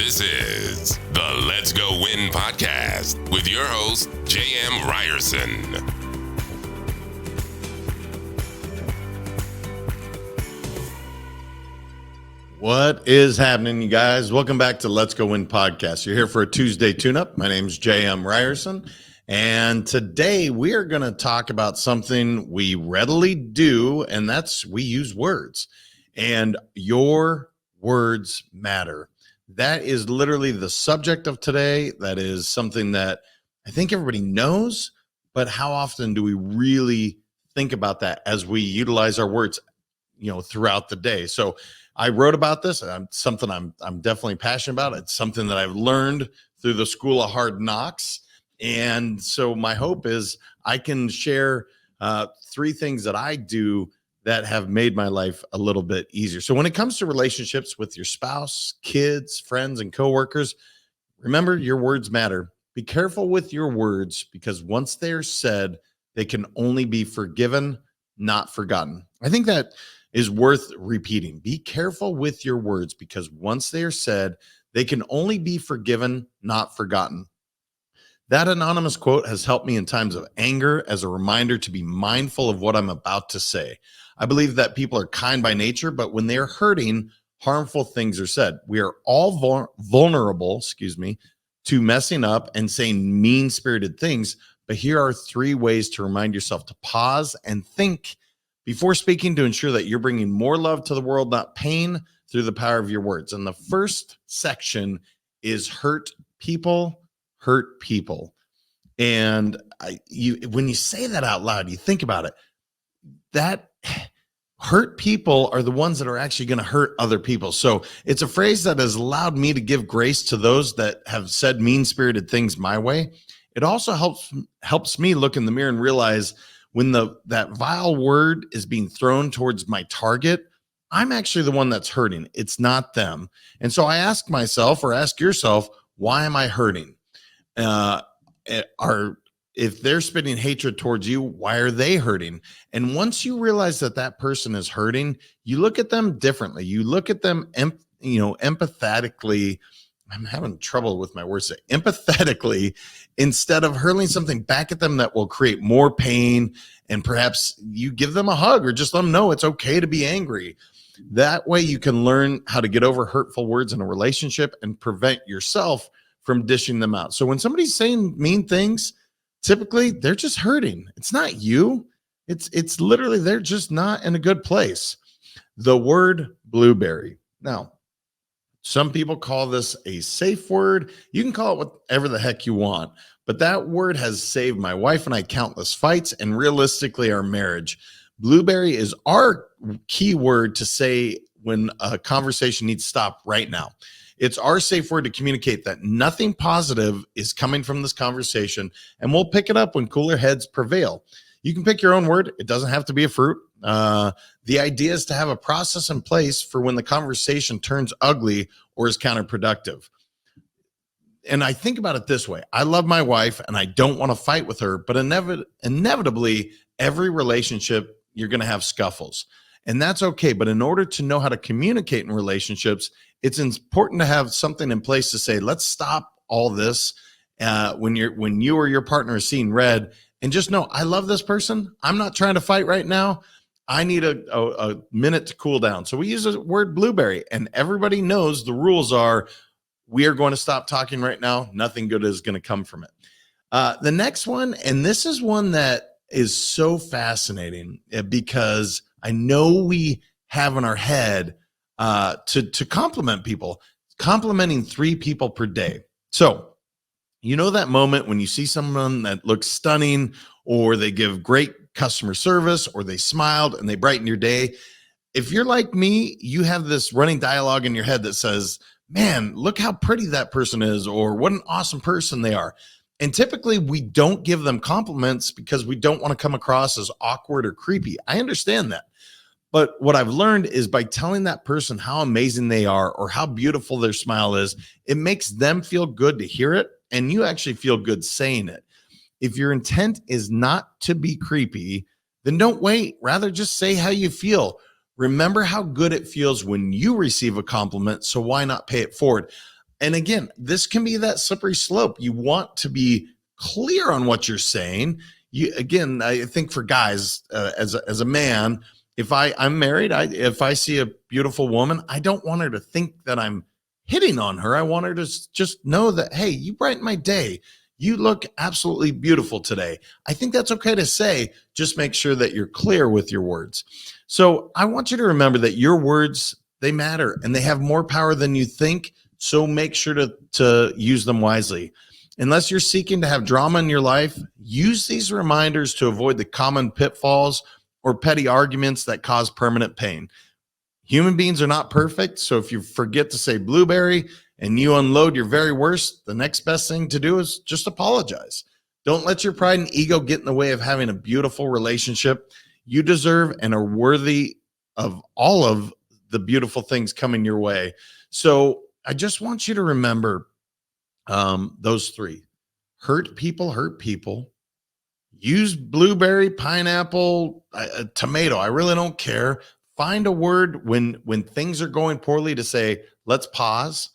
This is the Let's Go Win podcast with your host, J.M. Ryerson. What is happening, you guys? Welcome back to Let's Go Win podcast. You're here for a Tuesday tune-up. My name's J.M. Ryerson, and today we are going to talk about something we readily do, and that's we use words. And your words matter. That is literally the subject of today. That is something that I think everybody knows, but how often do we really think about that as we utilize our words, throughout the day? So I wrote about this. Something I'm definitely passionate about. It's something that I've learned through the School of Hard Knocks. And so my hope is I can share three things that I do that have made my life a little bit easier. So when it comes to relationships with your spouse, kids, friends, and coworkers, remember your words matter. Be careful with your words because once they're said, they can only be forgiven, not forgotten. I think that is worth repeating. Be careful with your words because once they are said, they can only be forgiven, not forgotten. That anonymous quote has helped me in times of anger as a reminder to be mindful of what I'm about to say. I believe that people are kind by nature, but when they're hurting, harmful things are said. We are all vulnerable, to messing up and saying mean-spirited things, but here are three ways to remind yourself to pause and think before speaking to ensure that you're bringing more love to the world, not pain, through the power of your words. And the first section is hurt people. And when you say that out loud, you think about it, that hurt people are the ones that are actually going to hurt other people. So it's a phrase that has allowed me to give grace to those that have said mean-spirited things my way. It also helps me look in the mirror and realize when that vile word is being thrown towards my target, I'm actually the one that's hurting. It's not them. And so I ask myself, or ask yourself, why am I hurting? If they're spitting hatred towards you, why are they hurting? And once you realize that person is hurting, you look at them differently. You look at them, empathetically. I'm having trouble with my words. Empathetically, instead of hurling something back at them that will create more pain, and perhaps you give them a hug or just let them know it's okay to be angry. That way you can learn how to get over hurtful words in a relationship and prevent yourself from dishing them out. So when somebody's saying mean things, typically they're just hurting. It's not you. It's literally they're just not in a good place. The word blueberry. Now, some people call this a safe word. You can call it whatever the heck you want, but that word has saved my wife and I countless fights and realistically our marriage. Blueberry is our key word to say when a conversation needs to stop right now. It's our safe word to communicate that nothing positive is coming from this conversation, and we'll pick it up when cooler heads prevail. You can pick your own word. It doesn't have to be a fruit. The idea is to have a process in place for when the conversation turns ugly or is counterproductive. And I think about it this way. I love my wife and I don't want to fight with her, but inevitably, every relationship, you're going to have scuffles. And that's okay. But in order to know how to communicate in relationships, it's important to have something in place to say, let's stop all this when you or your partner is seeing red, and just know, I love this person. I'm not trying to fight right now. I need a minute to cool down. So we use the word blueberry, and everybody knows the rules are we are going to stop talking right now. Nothing good is going to come from it. The next one, and this is one that is so fascinating because I know we have in our head to compliment people, complimenting 3 people per day. So, that moment when you see someone that looks stunning, or they give great customer service, or they smiled and they brighten your day. If you're like me, you have this running dialogue in your head that says, man, look how pretty that person is, or what an awesome person they are. And typically we don't give them compliments because we don't want to come across as awkward or creepy. I understand that. But what I've learned is by telling that person how amazing they are or how beautiful their smile is, it makes them feel good to hear it, and you actually feel good saying it. If your intent is not to be creepy, then don't wait. Rather, just say how you feel. Remember how good it feels when you receive a compliment, so why not pay it forward? And again, this can be that slippery slope. You want to be clear on what you're saying. Again, I think for guys, as a man, if I'm married, if I see a beautiful woman, I don't want her to think that I'm hitting on her. I want her to just know that, hey, you brighten my day. You look absolutely beautiful today. I think that's okay to say. Just make sure that you're clear with your words. So I want you to remember that your words, they matter and they have more power than you think. So make sure to use them wisely. Unless you're seeking to have drama in your life, use these reminders to avoid the common pitfalls or petty arguments that cause permanent pain. Human beings are not perfect, so if you forget to say blueberry and you unload your very worst, the next best thing to do is just apologize. Don't let your pride and ego get in the way of having a beautiful relationship. You deserve and are worthy of all of the beautiful things coming your way. So I just want you to remember those three. Hurt people. Use blueberry, pineapple, tomato. I really don't care. Find a word when things are going poorly to say, let's pause.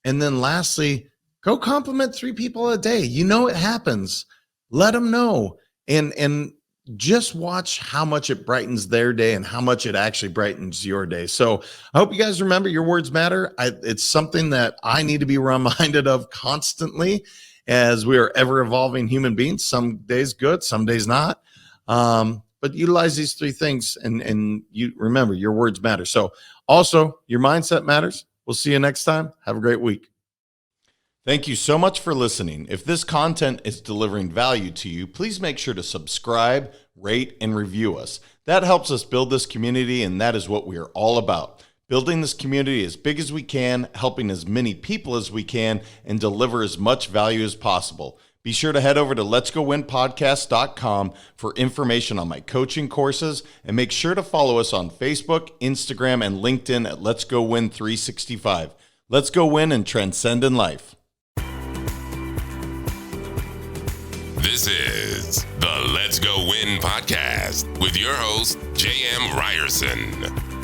And then lastly, go compliment 3 people a day. You know it happens. Let them know. And just watch how much it brightens their day and how much it actually brightens your day. So I hope you guys remember your words matter. It's something that I need to be reminded of constantly as we are ever evolving human beings. Some days good, some days not. But utilize these 3 things and you remember your words matter. So also your mindset matters. We'll see you next time. Have a great week. Thank you so much for listening. If this content is delivering value to you, please make sure to subscribe, rate, and review us. That helps us build this community, and that is what we are all about. Building this community as big as we can, helping as many people as we can, and deliver as much value as possible. Be sure to head over to letsgowinpodcast.com for information on my coaching courses, and make sure to follow us on Facebook, Instagram, and LinkedIn at Let's Go Win 365. Let's go win and transcend in life. This is the Let's Go Win podcast with your host, J.M. Ryerson.